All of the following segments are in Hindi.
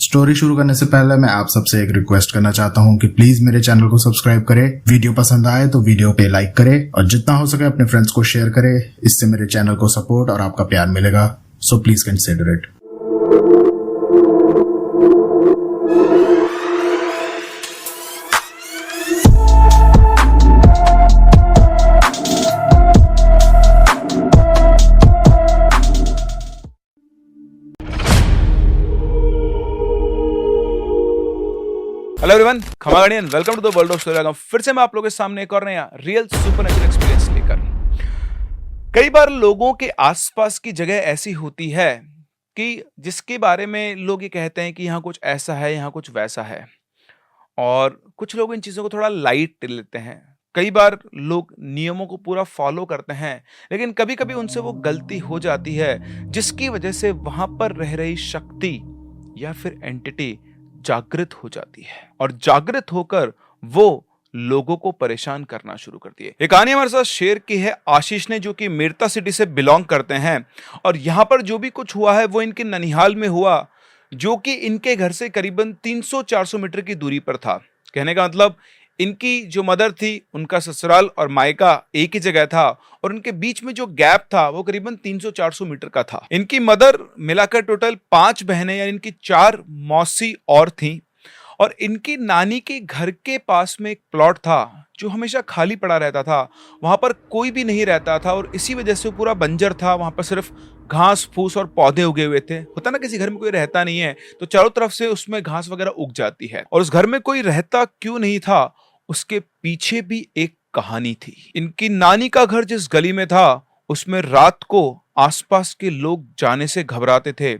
स्टोरी शुरू करने से पहले मैं आप सबसे एक रिक्वेस्ट करना चाहता हूँ कि प्लीज मेरे चैनल को सब्सक्राइब करें, वीडियो पसंद आए तो वीडियो पे लाइक करें और जितना हो सके अपने फ्रेंड्स को शेयर करें। इससे मेरे चैनल को सपोर्ट और आपका प्यार मिलेगा, so please consider it. Hello everyone, खमागणी and welcome to the world of story. फिर से मैं आप लोगों के सामने एक और नया रियल सुपरनैचुरल एक्सपीरियंस लेकर। कई बार लोगों के आसपास की जगह ऐसी होती है कि जिसके बारे में लोग ये कहते हैं कि यहाँ कुछ ऐसा है, यहाँ कुछ वैसा है, और कुछ लोग इन चीजों को थोड़ा लाइट लेते हैं। कई बार लोग नियमों को पूरा फॉलो करते हैं, लेकिन कभी कभी उनसे वो गलती हो जाती है जिसकी वजह से वहां पर रह रही शक्ति या फिर एंटिटी जागृत हो जाती है और जागृत होकर वो लोगों को परेशान करना शुरू करती है। एक कहानी हमारे साथ शेयर की है आशीष ने, जो कि मेरता सिटी से बिलोंग करते हैं, और यहाँ पर जो भी कुछ हुआ है वो इनके ननिहाल में हुआ, जो कि इनके घर से करीबन 300-400 मीटर की दूरी पर था। कहने का मतलब इनकी जो मदर थी, उनका ससुराल और मायका एक ही जगह था, और उनके बीच में जो गैप था वो करीबन 300-400 मीटर का था। इनकी मदर मिलाकर टोटल 5 बहनें या इनकी 4 मौसी और थीं, और इनकी नानी के घर के पास में एक प्लॉट था जो हमेशा खाली पड़ा रहता था। वहां पर कोई भी नहीं रहता था और इसी वजह से पूरा बंजर था। वहां पर सिर्फ घास फूस और पौधे उगे हुए थे। होता ना, किसी घर में कोई रहता नहीं है तो चारों तरफ से उसमें घास वगैरह उग जाती है। और उस घर में कोई रहता क्यों नहीं था, उसके पीछे भी एक कहानी थी। इनकी नानी का घर जिस गली में था, उसमें रात को आसपास के लोग जाने से घबराते थे।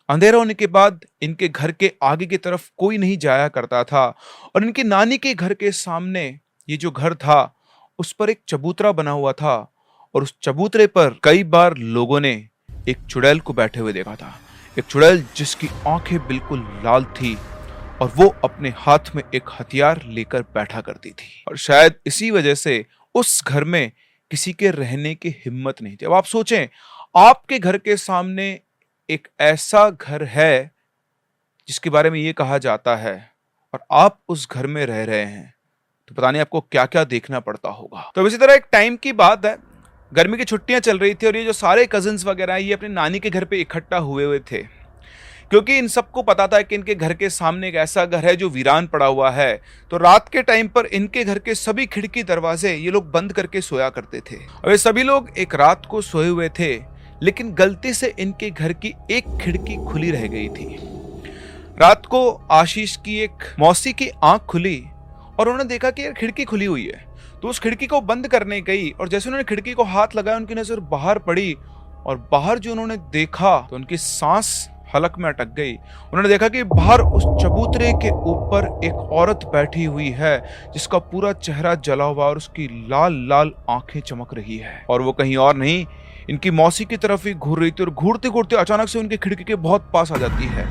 अंधेरा होने के बाद इनके घर के आगे की तरफ कोई नहीं जाया करता था, और इनकी नानी के घर के सामने ये जो घर था उस पर एक चबूतरा बना हुआ था, और उस चबूतरे पर कई बार लोगों ने एक चुड़ैल को बैठे हुए देखा था। एक चुड़ैल जिसकी आंखें बिल्कुल लाल थी और वो अपने हाथ में एक हथियार लेकर बैठा करती थी, और शायद इसी वजह से उस घर में किसी के रहने की हिम्मत नहीं थी। अब आप सोचें, आपके घर के सामने एक ऐसा घर है जिसके बारे में ये कहा जाता है, और आप उस घर में रह रहे हैं, तो पता नहीं आपको क्या क्या देखना पड़ता होगा। तो इसी तरह एक टाइम की बात है, गर्मी की छुट्टियां चल रही थी, और ये जो सारे कजिन्स वगैरह ये अपने नानी के घर पे इकट्ठा हुए थे, क्योंकि इन सबको पता था कि इनके घर के सामने एक ऐसा घर है जो वीरान पड़ा हुआ है। तो रात के टाइम पर इनके घर के सभी खिड़की दरवाजे ये लोग बंद करके सोया करते थे। और ये सभी लोग एक रात को सोए हुए थे, लेकिन गलती से इनके घर की एक खिड़की खुली रह गई थी। रात को आशीष की एक मौसी की आंख खुली और उन्होंने देखा कि यार खिड़की खुली हुई है। तो उस खिड़की को बंद करने गई, और जैसे उन्होंने खिड़की को हाथ लगाया, उनकी नजर बाहर पड़ी, और बाहर जो उन्होंने देखा तो उनकी सांस हलक में अटक गई। उन्होंने देखा कि बाहर उस चबूतरे के ऊपर एक औरत बैठी हुई है, जिसका पूरा चेहरा जला हुआ और उसकी लाल लाल आंखें चमक रही है, और वो कहीं और नहीं, इनकी मौसी की तरफ ही घूर रही थी। और घूरते घूरते अचानक से उनकी खिड़की के बहुत पास आ जाती है।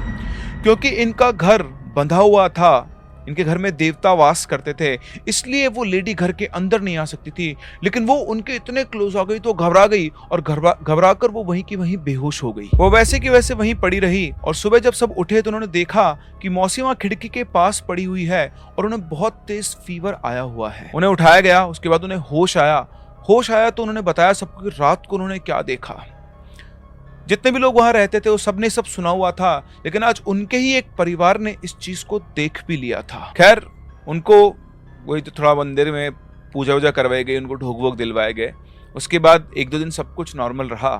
क्योंकि इनका घर बंधा हुआ था, इनके घर में देवता वास करते थे, इसलिए वो लेडी घर के अंदर नहीं आ सकती थी। लेकिन वो उनके इतने क्लोज आ गई तो घबरा गई, और घबरा कर वो वहीं की वहीं बेहोश हो गई। वो वैसे की वैसे वहीं पड़ी रही, और सुबह जब सब उठे तो उन्होंने देखा कि मौसी वहां खिड़की के पास पड़ी हुई है, और उन्हें बहुत तेज फीवर आया हुआ है। उन्हें उठाया गया, उसके बाद उन्हें होश आया तो उन्होंने बताया सबको कि रात को उन्होंने क्या देखा। जितने भी लोग वहां रहते थे वो सबने सब सुना हुआ था, लेकिन आज उनके ही एक परिवार ने इस चीज को देख भी लिया था। खैर, उनको वही तो थोड़ा मंदिर में पूजा वूजा करवाई गई, उनको ढोक वोक दिलवाए गए। उसके बाद 1-2 दिन सब कुछ नॉर्मल रहा।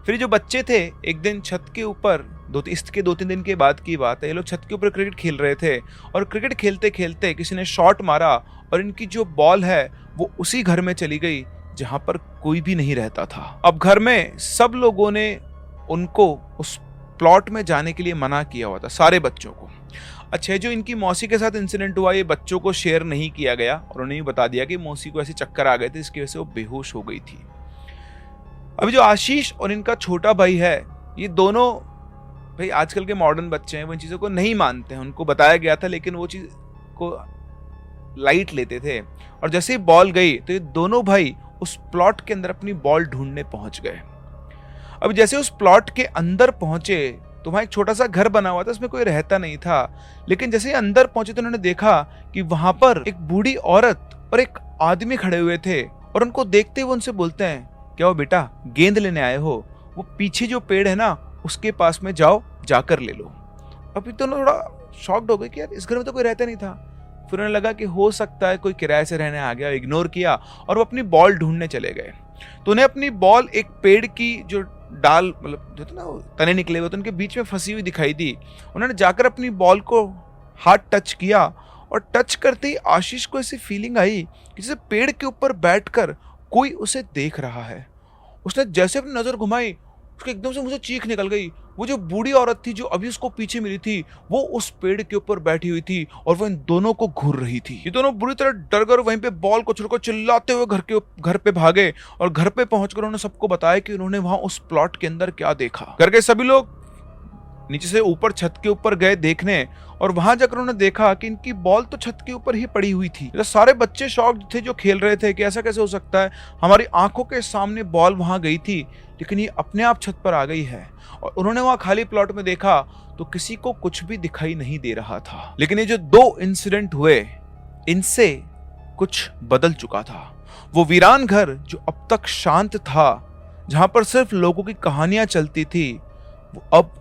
फिर जो बच्चे थे, एक दिन छत के ऊपर, इसके 2-3 दिन के बाद की बात है, ये लोग छत के ऊपर क्रिकेट खेल रहे थे, और क्रिकेट खेलते खेलते किसी ने शॉट मारा, और इनकी जो बॉल है वो उसी घर में चली गई जहां पर कोई भी नहीं रहता था। अब घर में सब लोगों ने उनको उस प्लॉट में जाने के लिए मना किया हुआ था, सारे बच्चों को। अच्छा, जो इनकी मौसी के साथ इंसिडेंट हुआ, ये बच्चों को शेयर नहीं किया गया, और उन्हें बता दिया कि मौसी को ऐसे चक्कर आ गए थे, इसकी वजह से वो बेहोश हो गई थी। अभी जो आशीष और इनका छोटा भाई है, ये दोनों भाई आजकल के मॉडर्न बच्चे हैं, वो इन चीज़ों को नहीं मानते हैं। उनको बताया गया था, लेकिन वो चीज़ को लाइट लेते थे। और जैसे ही बॉल गई तो ये दोनों भाई उस प्लॉट के अंदर अपनी बॉल ढूंढने पहुंच गए। अब जैसे उस प्लॉट के अंदर पहुंचे तो तो वहाँ एक छोटा सा घर बना हुआ था, उसमें कोई रहता नहीं था। लेकिन जैसे ही अंदर पहुंचे तो उन्होंने देखा कि वहां पर एक बूढ़ी औरत और एक आदमी खड़े हुए थे, और उनको देखते हुए उनसे बोलते हैं, क्या वो बेटा गेंद लेने आए हो? वो पीछे जो पेड़ है ना उसके पास में जाओ, जाकर ले लो। अभी तो थोड़ा शॉक्ड हो गए कि यार इस घर में तो कोई रहता नहीं था। फिर उन्हें लगा कि हो सकता है कोई किराए से रहने आ गया, इग्नोर किया और वो अपनी बॉल ढूंढने चले गए। तो उन्हें अपनी बॉल एक पेड़ की जो डाल मतलब जो था ना तने निकले हुए तो उनके बीच में फंसी हुई दिखाई दी। उन्होंने जाकर अपनी बॉल को हाथ टच किया, और टच करते ही आशीष को ऐसी फीलिंग आई कि जैसे पेड़ के ऊपर बैठकर कोई उसे देख रहा है। उसने जैसे अपनी नजर घुमाई, उसके एकदम से मुझे चीख निकल गई। वो जो बूढ़ी औरत थी जो अभी उसको पीछे मिली थी, वो उस पेड़ के ऊपर बैठी हुई थी और वो इन दोनों को घूर रही थी। ये दोनों बुरी तरह डर कर वहीं पे बॉल को छोड़कर चिल्लाते हुए घर पे भागे, और घर पे पहुंचकर उन्होंने सबको बताया कि उन्होंने वहां उस प्लॉट के अंदर क्या देखा। घर के सभी लोग नीचे से ऊपर छत के ऊपर गए देखने, और वहां जाकर उन्होंने देखा कि इनकी बॉल तो छत के ऊपर ही पड़ी हुई थी। तो सारे बच्चे शॉक्ड थे जो खेल रहे थे कि ऐसा कैसे हो सकता है, हमारी आंखों के सामने बॉल वहां गई थी लेकिन ये अपने आप छत पर आ गई है। और उन्होंने वहां खाली प्लॉट में देखा तो किसी को कुछ भी दिखाई नहीं दे रहा था। लेकिन ये जो दो इंसिडेंट हुए, इनसे कुछ बदल चुका था। वो वीरान घर जो अब तक शांत था, जहां पर सिर्फ लोगों की कहानियां चलती थी, वो अब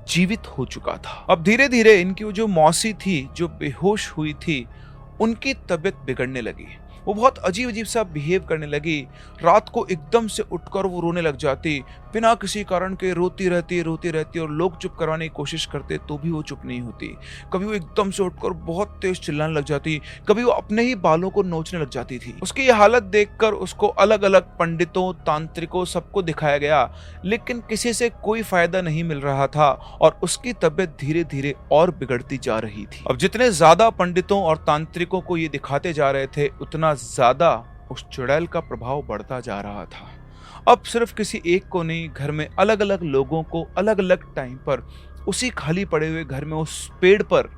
जीवित हो चुका था। अब धीरे धीरे इनकी वो जो मौसी थी जो बेहोश हुई थी, उनकी तबीयत बिगड़ने लगी। वो बहुत अजीब अजीब सा बिहेव करने लगी। रात को एकदम से उठकर वो रोने लग जाती, बिना किसी कारण के रोती रहती, और लोग चुप करवाने की कोशिश करते तो भी वो चुप नहीं होती। कभी वो एकदम से उठकर बहुत तेज चिल्लाने लग जाती, कभी वो अपने ही बालों को नोचने लग जाती थी। उसकी ये हालत देखकर उसको अलग अलग पंडितों, तांत्रिकों सबको दिखाया गया, लेकिन किसी से कोई फायदा नहीं मिल रहा था और उसकी तबीयत धीरे धीरे और बिगड़ती जा रही थी। अब जितने ज्यादा पंडितों और तांत्रिकों को ये दिखाते जा रहे थे, उतना ज्यादा उस चुड़ैल का प्रभाव बढ़ता जा रहा था। अब सिर्फ किसी एक को नहीं, घर में अलग अलग लोगों को अलग अलग टाइम पर उसी खाली पड़े हुए घर में उस पेड़ पर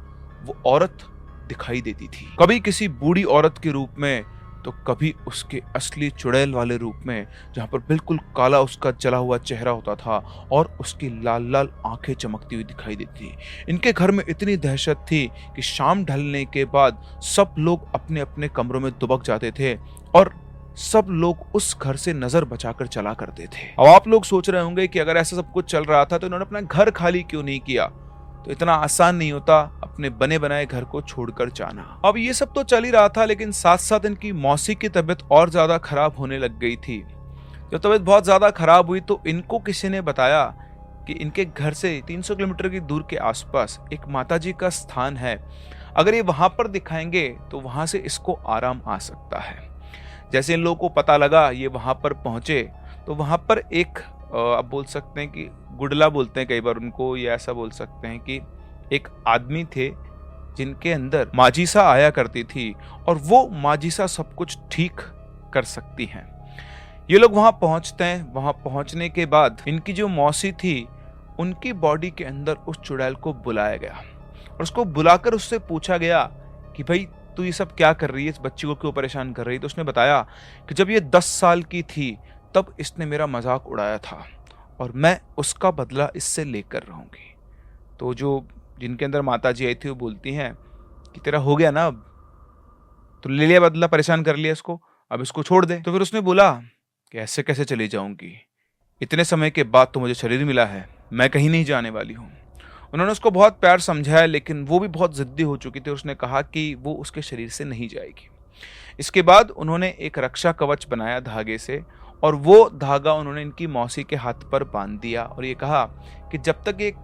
वो औरत दिखाई देती थी। कभी किसी बूढ़ी औरत के रूप में, तो कभी उसके असली चुड़ैल वाले रूप में, जहां पर बिल्कुल काला उसका जला हुआ चेहरा होता था और उसकी लाल लाल आंखें चमकती हुई दिखाई देती थी। इनके घर में इतनी दहशत थी कि शाम ढलने के बाद सब लोग अपने अपने कमरों में दुबक जाते थे और सब लोग उस घर से नजर बचाकर चला करते थे। अब आप लोग सोच रहे होंगे कि अगर ऐसा सब कुछ चल रहा था तो इन्होंने अपना घर खाली क्यों नहीं किया। तो इतना आसान नहीं होता अपने बने बनाए घर को छोड़कर जाना। अब ये सब तो चल ही रहा था, लेकिन साथ साथ इनकी मौसी की तबीयत और ज्यादा खराब होने लग गई थी। जब तबीयत बहुत ज्यादा खराब हुई तो इनको किसी ने बताया कि इनके घर से 300 किलोमीटर की दूर के आसपास एक माताजी का स्थान है, अगर ये वहां पर दिखाएंगे तो वहां से इसको आराम आ सकता है। जैसे इन लोगों को पता लगा, ये वहां पर पहुंचे तो वहां पर एक आप बोल सकते हैं कि गुडला बोलते हैं कई बार उनको, या ऐसा बोल सकते हैं कि एक आदमी थे जिनके अंदर माजीसा आया करती थी और वो माजीसा सब कुछ ठीक कर सकती हैं। ये लोग वहां पहुंचते हैं। वहां पहुंचने के बाद इनकी जो मौसी थी, उनकी बॉडी के अंदर उस चुड़ैल को बुलाया गया और उसको बुलाकर उससे पूछा गया कि भाई तू ये सब क्या कर रही है, इस बच्ची को क्यों परेशान कर रही है। तो उसने बताया कि जब ये 10 साल की थी तब इसने मेरा मजाक उड़ाया था और मैं उसका बदला इससे लेकर रहूंगी। तो जो जिनके अंदर माता जी आई थी वो बोलती हैं कि तेरा हो गया ना, अब तो ले लिया बदला, परेशान कर लिया इसको, अब इसको छोड़ दे। तो फिर उसने बोला कि ऐसे कैसे चली जाऊंगी, इतने समय के बाद तो मुझे शरीर मिला है, मैं कहीं नहीं जाने वाली हूँ। उन्होंने उसको बहुत प्यार समझाया, लेकिन वो भी बहुत जिद्दी हो चुकी थी। उसने कहा कि वो उसके शरीर से नहीं जाएगी। इसके बाद उन्होंने एक रक्षा कवच बनाया धागे से, और वो धागा उन्होंने इनकी मौसी के हाथ पर बांध दिया और ये कहा कि जब तक एक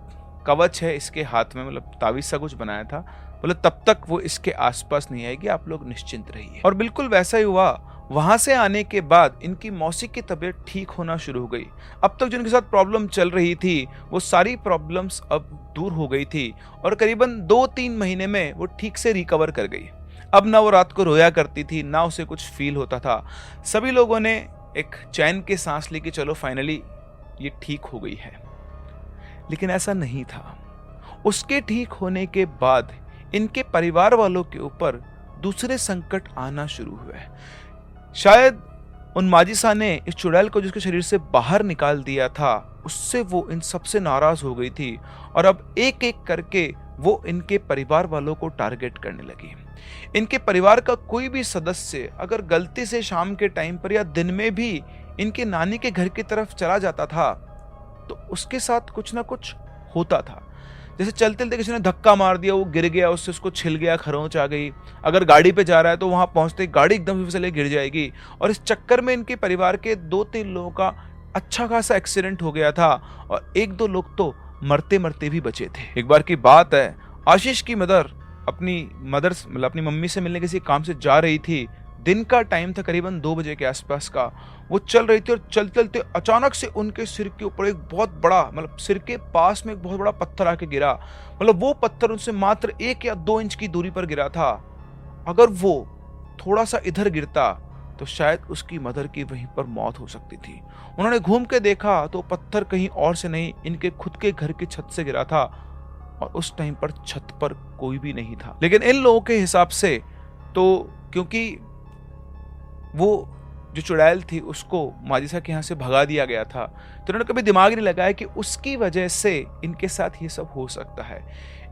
कवच है इसके हाथ में, मतलब तावीज सा कुछ बनाया था, बोले तब तक वो इसके आसपास नहीं आएगी, आप लोग निश्चिंत रहिए। और बिल्कुल वैसा ही हुआ। वहां से आने के बाद इनकी मौसी की तबीयत ठीक होना शुरू हो गई। अब तक जो इनके साथ प्रॉब्लम चल रही थी, वो सारी प्रॉब्लम्स अब दूर हो गई थी और करीबन 2-3 महीने में वो ठीक से रिकवर कर गई। अब ना वो रात को रोया करती थी, ना उसे कुछ फील होता था। सभी लोगों ने एक चैन के सांस ली कि चलो फाइनली ये ठीक हो गई है, लेकिन ऐसा नहीं था। उसके ठीक होने के बाद इनके परिवार वालों के ऊपर दूसरे संकट आना शुरू हुए। शायद उन माजिसा ने इस चुड़ैल को जिसके शरीर से बाहर निकाल दिया था, उससे वो इन सबसे नाराज हो गई थी और अब एक एक करके वो इनके परिवार वालों को टारगेट करने लगी। इनके परिवार का कोई भी सदस्य अगर गलती से शाम के टाइम पर या दिन में भी इनके नानी के घर की तरफ चला जाता था तो उसके साथ कुछ ना कुछ होता था। जैसे चलते चलते किसी ने धक्का मार दिया, वो गिर गया, उससे उसको छिल गया, खरोंच आ गई। अगर गाड़ी पे जा रहा है तो वहां पहुंचते गाड़ी एकदम से फिसले गिर जाएगी। और इस चक्कर में इनके परिवार के 2-3 लोगों का अच्छा खासा एक्सीडेंट हो गया था और 1-2 लोग तो मरते मरते भी बचे थे। एक बार की बात है, आशीष की मदर अपनी मम्मी से मिलने किसी काम से जा रही थी। दिन का टाइम था, करीबन 2 बजे के आसपास का। वो चल रही थी और चलते चलते अचानक से उनके सिर के ऊपर एक बहुत बड़ा सिर के पास में एक बहुत बड़ा पत्थर आके गिरा। वो पत्थर उनसे मात्र 1 या 2 इंच की दूरी पर गिरा था। अगर वो थोड़ा सा इधर गिरता तो शायद उसकी मदर की वहीं पर मौत हो सकती थी। उन्होंने घूम के देखा तो पत्थर कहीं और से नहीं, इनके खुद के घर की छत से गिरा था और उस टाइम पर छत पर कोई भी नहीं था। लेकिन इन लोगों के हिसाब से तो क्योंकि वो जो चुड़ैल थी उसको माजिसा के यहाँ से भगा दिया गया था, तो उन्होंने कभी दिमाग नहीं लगाया कि उसकी वजह से इनके साथ ये सब हो सकता है।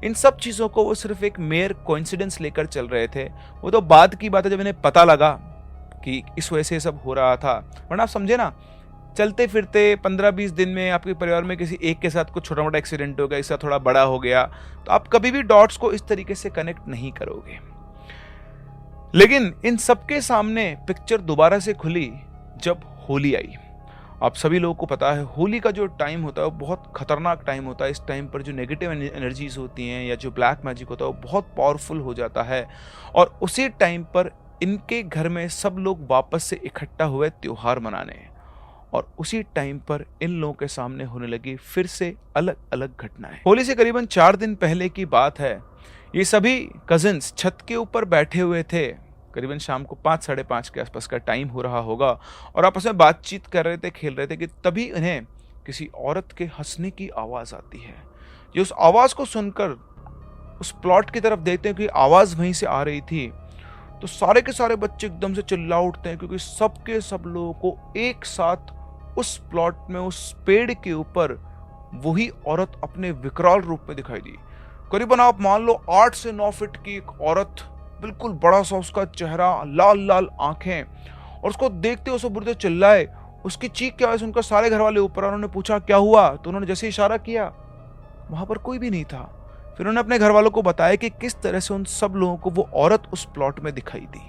इन सब चीज़ों को वो सिर्फ एक मेयर कोइंसिडेंस लेकर चल रहे थे। वो तो बाद की बात है जब इन्हें पता लगा कि इस वजह से सब हो रहा था। वरना आप समझे ना, चलते फिरते 15-20 दिन में आपके परिवार में किसी एक के साथ कुछ छोटा मोटा एक्सीडेंट हो गया, इसका थोड़ा बड़ा हो गया, तो आप कभी भी डॉट्स को इस तरीके से कनेक्ट नहीं करोगे। लेकिन इन सबके सामने पिक्चर दोबारा से खुली जब होली आई। आप सभी लोगों को पता है होली का जो टाइम होता है वो बहुत खतरनाक टाइम होता है। इस टाइम पर जो नेगेटिव एनर्जीज होती हैं या जो ब्लैक मैजिक होता है वो बहुत पावरफुल हो जाता है। और उसी टाइम पर इनके घर में सब लोग वापस से इकट्ठा हुए त्योहार मनाने, और उसी टाइम पर इन लोगों के सामने होने लगी फिर से अलग अलग घटनाएं। होली से करीबन 4 दिन पहले की बात है। ये सभी कजिन्स छत के ऊपर बैठे हुए थे। करीबन शाम को 5-5:30 के आसपास का टाइम हो रहा होगा और आपस में बातचीत कर रहे थे, खेल रहे थे कि तभी इन्हें किसी औरत के हंसने की आवाज़ आती है। ये उस आवाज़ को सुनकर उस प्लॉट की तरफ देखते हैं कि आवाज़ वहीं से आ रही थी, तो सारे के सारे बच्चे एकदम से चिल्ला उठते हैं क्योंकि सबके सब लोगों को एक साथ उस प्लॉट में उस पेड़ के ऊपर वही औरत अपने विकराल रूप में दिखाई दी। करीबन आप मान लो 8 से 9 फीट की एक औरत, बिल्कुल बड़ा सा उसका चेहरा, लाल लाल आंखें, और उसको देखते उसे बुरे चिल्लाए। उसकी चीख की आवाज़ सुनकर सारे घर वाले ऊपर, उन्होंने पूछा क्या हुआ, तो उन्होंने जैसे इशारा किया वहां पर कोई भी नहीं था। फिर उन्होंने अपने घर वालों को बताया कि किस तरह से उन सब लोगों को वो औरत उस प्लॉट में दिखाई दी।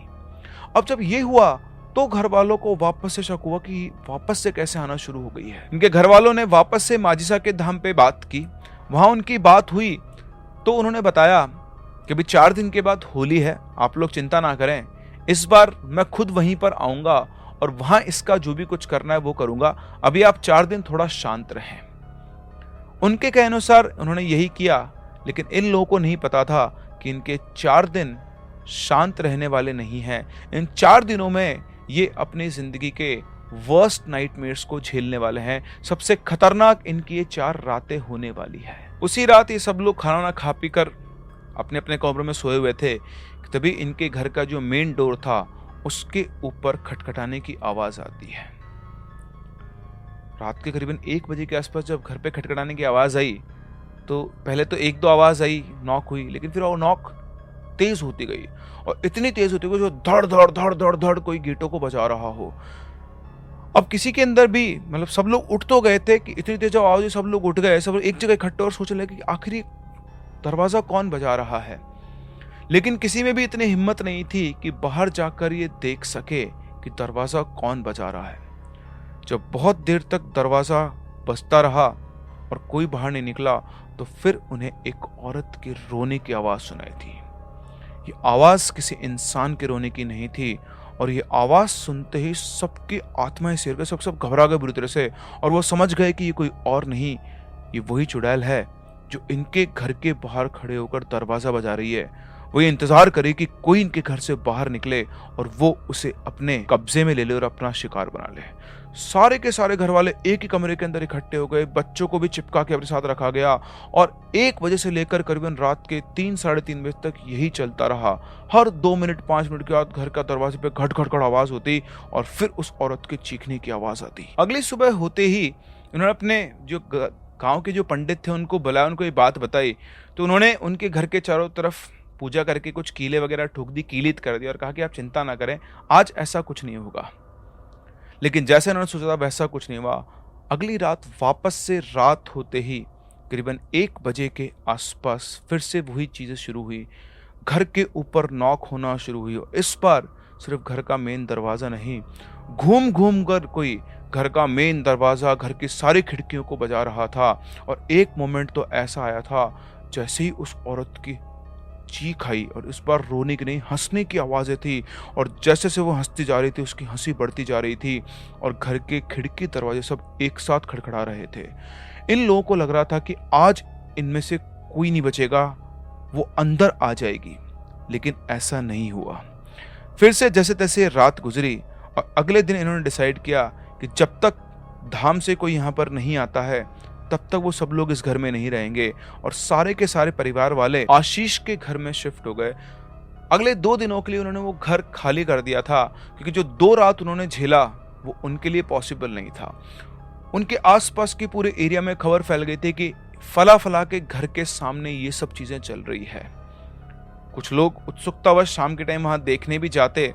अब जब ये हुआ तो घर वालों को वापस से शक हुआ कि वापस से कैसे आना शुरू हो गई है। इनके घर वालों ने वापस से माजिसा के धाम पे बात की। वहां उनकी बात हुई तो उन्होंने बताया कि अभी 4 दिन के बाद होली है, आप लोग चिंता ना करें, इस बार मैं खुद वहीं पर आऊंगा और वहां इसका जो भी कुछ करना है वो करूंगा। अभी आप 4 दिन थोड़ा शांत रहें। उनके कहे अनुसार उन्होंने यही किया, लेकिन इन लोगों को नहीं पता था कि इनके 4 दिन शांत रहने वाले नहीं हैं। इन 4 दिनों में ये अपनी जिंदगी के वर्स्ट नाइटमेयर्स को झेलने वाले हैं। सबसे खतरनाक इनकी ये 4 रातें होने वाली है। उसी रात ये सब लोग खाना ना खा पी कर अपने अपने कमरों में सोए हुए थे, तभी इनके घर का जो मेन डोर था उसके ऊपर खटखटाने की आवाज आती है। रात के करीबन 1 बजे के आसपास जब घर पे खटखटाने की आवाज आई तो पहले तो 1-2 आवाज आई, नॉक हुई, लेकिन फिर वो नॉक तेज होती गई और इतनी तेज होती गई जो धड़ धड़ धड़ धड़ धड़ कोई गेटों को बजा रहा हो। अब किसी के अंदर भी सब लोग उठ तो गए थे कि इतनी तेज आवाज, सब लोग उठ गए, सब लोग एक जगह इकट्ठे और सोचने लगे कि आखिर दरवाजा कौन बजा रहा है। लेकिन किसी में भी इतनी हिम्मत नहीं थी कि बाहर जाकर ये देख सके कि दरवाजा कौन बजा रहा है। जब बहुत देर तक दरवाजा बजता रहा और कोई बाहर नहीं निकला तो फिर उन्हें एक औरत के रोने की आवाज सुनाई थी। ये आवाज किसी इंसान के रोने की नहीं थी और ये आवाज सुनते ही सबकी आत्माएं सिर गए, सब घबरा गए बुरी तरह से, और वो समझ गए कि ये कोई और नहीं, ये वही चुड़ैल है जो इनके घर के बाहर खड़े होकर दरवाजा बजा रही है। वो ये इंतजार करे कि कोई इनके घर से बाहर निकले और वो उसे अपने कब्जे में ले ले और अपना शिकार बना ले। सारे के सारे घर वाले एक ही कमरे के अंदर इकट्ठे हो गए, बच्चों को भी चिपका के अपने साथ रखा गया और 1 बजे से लेकर करीबन रात के 3 साढ़े 3 बजे तक यही चलता रहा। हर 2 मिनट 5 मिनट के बाद घर का दरवाजे पे घट घट घट आवाज होती और फिर उस औरत के चीखने की आवाज आती। अगली सुबह होते ही उन्होंने अपने जो गांव के जो पंडित थे उनको बुलाया, उनको ये बात बताई। तो उन्होंने उनके घर के चारों तरफ पूजा करके कुछ कीले वगैरह ठोक दी, कीलित कर दी और कहा कि आप चिंता ना करें, आज ऐसा कुछ नहीं होगा। लेकिन जैसे उन्होंने सोचा था वैसा कुछ नहीं हुआ। अगली रात वापस से रात होते ही करीबन 1 बजे के आसपास फिर से वही चीज़ें शुरू हुई। घर के ऊपर नॉक होना शुरू हुई। इस बार सिर्फ घर का मेन दरवाज़ा नहीं, घूम घूम कर कोई घर का मेन दरवाज़ा, घर की सारी खिड़कियों को बजा रहा था। और एक मोमेंट तो ऐसा आया था जैसे ही उस औरत की चीख आई और इस बार रोने की नहीं हंसने की आवाज़ें थी और जैसे से वो हंसती जा रही थी उसकी हंसी बढ़ती जा रही थी और घर के खिड़की दरवाजे सब एक साथ खड़खड़ा रहे थे। इन लोगों को लग रहा था कि आज इनमें से कोई नहीं बचेगा, वो अंदर आ जाएगी। लेकिन ऐसा नहीं हुआ। फिर से जैसे तैसे रात गुजरी और अगले दिन इन्होंने डिसाइड किया कि जब तक धाम से कोई यहाँ पर नहीं आता है तब तक वो सब लोग इस घर में नहीं रहेंगे और सारे के सारे परिवार वाले आशीष के घर में शिफ्ट हो गए। अगले 2 दिनों के लिए उन्होंने वो घर खाली कर दिया था क्योंकि जो 2 रात उन्होंने झेला वो उनके लिए पॉसिबल नहीं था। उनके आसपास के पूरे एरिया में खबर फैल गई थी कि फला फला के घर के सामने ये सब चीजें चल रही है। कुछ लोग उत्सुकतावश शाम के टाइम वहां देखने भी जाते,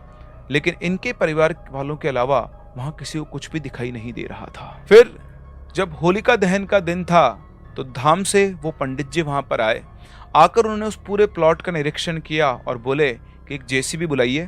लेकिन इनके परिवार वालों के अलावा वहां किसी को कुछ भी दिखाई नहीं दे रहा था। फिर जब होलिका दहन का दिन था तो धाम से वो पंडित जी वहां पर आए। आकर उन्होंने उस पूरे प्लॉट का निरीक्षण किया और बोले कि एक जेसीबी बुलाइए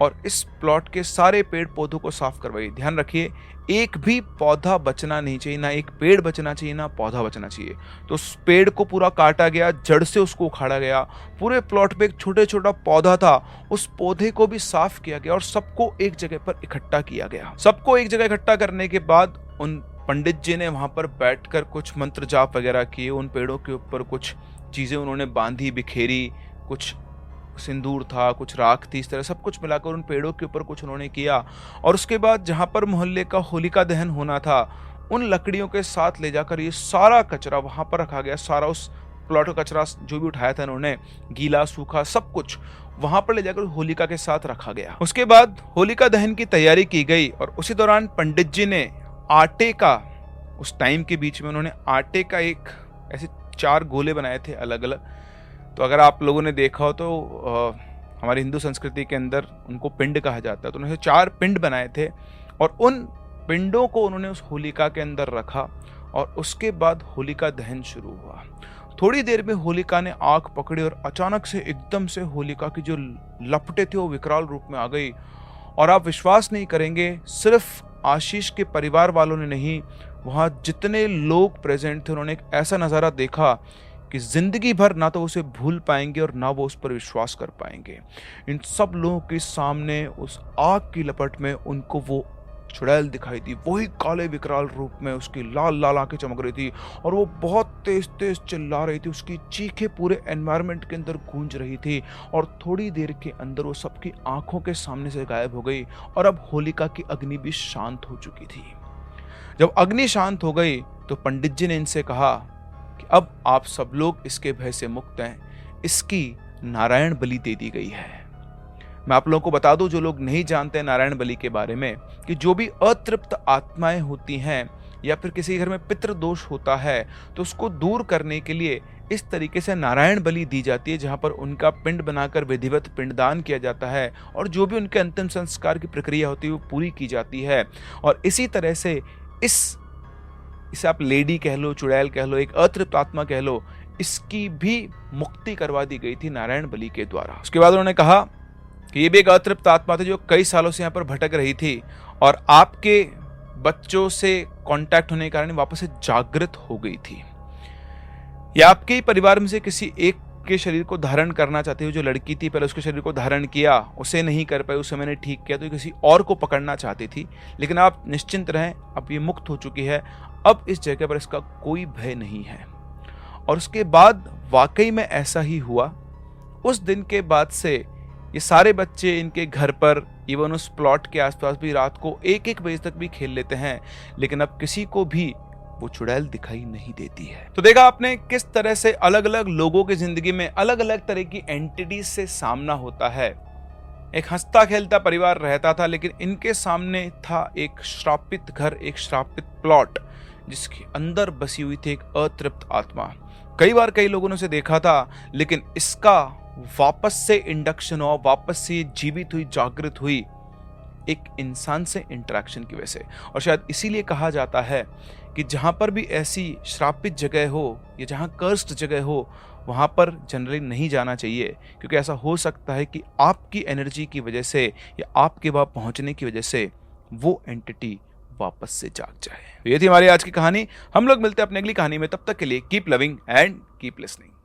और इस प्लॉट के सारे पेड़ पौधों को साफ करवाइए। ध्यान रखिए, एक भी पौधा बचना नहीं चाहिए, ना एक पेड़ बचना चाहिए ना पौधा बचना चाहिए। तो उस पेड़ को पूरा काटा गया, जड़ से उसको उखाड़ा गया। पूरे प्लॉट पे एक छोटा छोटा पौधा था, उस पौधे को भी साफ किया गया और सबको एक जगह पर इकट्ठा किया गया। सबको एक जगह इकट्ठा करने के बाद उन पंडित जी ने वहां पर बैठकर कुछ मंत्र जाप वगैरह किए। उन पेड़ों के ऊपर कुछ चीजें उन्होंने बांधी, बिखेरी, कुछ सिंदूर था, कुछ राख थी, इस तरह सब कुछ मिलाकर उन पेड़ों के ऊपर कुछ उन्होंने किया। और उसके बाद जहां पर मोहल्ले का होलिका दहन होना था, उन लकड़ियों के साथ ले जाकर ये सारा कचरा वहां पर रखा गया। सारा उस प्लॉट का कचरा जो भी उठाया था इन्होंने, गीला सूखा सब कुछ वहां पर ले जाकर होलिका के साथ रखा गया। उसके बाद होलिका दहन की तैयारी की गई और उसी दौरान पंडित जी ने आटे का, उस टाइम के बीच में उन्होंने आटे का एक ऐसे 4 गोले बनाए थे अलग अलग। तो अगर आप लोगों ने देखा हो तो हमारी हिंदू संस्कृति के अंदर उनको पिंड कहा जाता है। तो उन्होंने 4 पिंड बनाए थे और उन पिंडों को उन्होंने उस होलिका के अंदर रखा और उसके बाद होलिका दहन शुरू हुआ। थोड़ी देर में होलिका ने आग पकड़ी और अचानक से एकदम से होलिका की जो लपटें थी वो विकराल रूप में आ गई। और आप विश्वास नहीं करेंगे, सिर्फ आशीष के परिवार वालों ने नहीं, वहाँ जितने लोग प्रेजेंट थे उन्होंने एक ऐसा नज़ारा देखा कि जिंदगी भर ना तो उसे भूल पाएंगे और ना वो उस पर विश्वास कर पाएंगे। इन सब लोगों के सामने उस आग की लपट में उनको वो चुड़ैल दिखाई दी, वही काले विकराल रूप में, उसकी लाल लाल आंखें चमक रही थी और वो बहुत तेज तेज चिल्ला रही थी। उसकी चीखें पूरे एनवायरनमेंट के अंदर गूंज रही थी और थोड़ी देर के अंदर वो सबकी आंखों के सामने से गायब हो गई और अब होलिका की अग्नि भी शांत हो चुकी थी। जब अग्नि शांत हो गई तो पंडित जी ने इनसे कहा कि अब आप सब लोग इसके भय से मुक्त हैं, इसकी नारायण बलि दे दी गई है। मैं आप लोगों को बता दूं, जो लोग नहीं जानते नारायण बलि के बारे में, कि जो भी अतृप्त आत्माएं होती हैं या फिर किसी घर में पितृदोष होता है तो उसको दूर करने के लिए इस तरीके से नारायण बलि दी जाती है, जहां पर उनका पिंड बनाकर विधिवत पिंडदान किया जाता है और जो भी उनके अंतिम संस्कार की प्रक्रिया होती है वो पूरी की जाती है। और इसी तरह से इसे आप लेडी कह लो, चुड़ैल कह लो, एक अतृप्त आत्मा कह लो, इसकी भी मुक्ति करवा दी गई थी नारायण बलि के द्वारा। उसके बाद उन्होंने कहा कि ये भी एक अतृप्त आत्मा थी जो कई सालों से यहाँ पर भटक रही थी और आपके बच्चों से कांटेक्ट होने के कारण वापस से जागृत हो गई थी। या आपके ही परिवार में से किसी एक के शरीर को धारण करना चाहती हो, जो लड़की थी पहले उसके शरीर को धारण किया, उसे नहीं कर पाई, उसे मैंने ठीक किया, तो किसी और को पकड़ना चाहती थी। लेकिन आप निश्चिंत रहें, अब ये मुक्त हो चुकी है, अब इस जगह पर इसका कोई भय नहीं है। और उसके बाद वाकई में ऐसा ही हुआ उस दिन के बाद से ये सारे बच्चे इनके घर पर, इवन उस प्लॉट के आसपास भी रात को 1-1 बजे तक भी खेल लेते हैं, लेकिन अब किसी को भी वो चुड़ैल दिखाई नहीं देती है। तो देखा आपने किस तरह से अलग अलग लोगों की जिंदगी में अलग अलग तरह की एंटिटीज से सामना होता है। एक हंसता खेलता परिवार रहता था, लेकिन इनके सामने था एक श्रापित घर, एक श्रापित प्लॉट, जिसके अंदर बसी हुई थी एक अतृप्त आत्मा। कई बार कई लोगों ने उसे देखा था, लेकिन इसका वापस से इंडक्शन हुआ, वापस से जीवित हुई, जागृत हुई एक इंसान से इंटरेक्शन की वजह से। और शायद इसीलिए कहा जाता है कि जहां पर भी ऐसी श्रापित जगह हो या जहां कर्स्ड जगह हो, वहां पर जनरली नहीं जाना चाहिए, क्योंकि ऐसा हो सकता है कि आपकी एनर्जी की वजह से या आपके वहां पहुंचने की वजह से वो एंटिटी वापस से जाग जाए। तो ये थी हमारी आज की कहानी। हम लोग मिलते हैं अपनी अगली कहानी में, तब तक के लिए keep loving and keep listening.